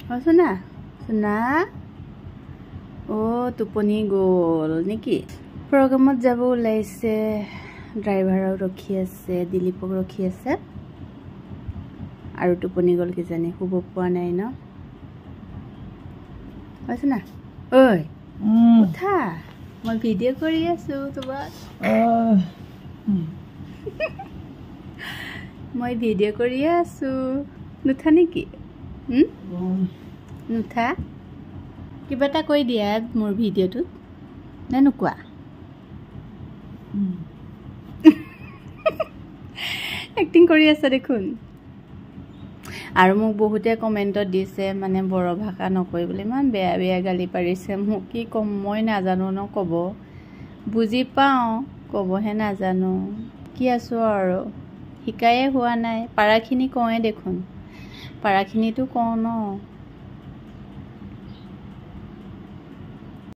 সোনা সোনা টোপনি গ'ল নেকি প্ৰগ্ৰামত যাব ওলাইছে ড্ৰাইভাৰক ৰখি আছে দিলীপক ৰখি আছে আৰু টোপনি গ'ল কিজানি শুব পোৱা নাই ন সোনা ঐ উঠা মই ভিডিঅ' কৰি আছো তোমাক মই ভিডিঅ' কৰি আছো নুঠা নেকি নুঠা কিবা এটা কৈ দিয়া মোৰ ভিডিঅ'টোত নে নোকোৱা এক্টিং কৰি আছে দেখোন আৰু মোক বহুতে কমেণ্টত দিছে মানে বড়ো ভাষা নকৰিবলৈ ইমান বেয়া বেয়া গালি পাৰিছে মোক কি ক'ম মই নাজানো ন ক'ব বুজি পাওঁ ক'বহে নাজানো কি আছোঁ আৰু শিকায়ে হোৱা নাই পাৰাখিনি কওঁৱে দেখোন পাৰাখিনিতো কওঁ ন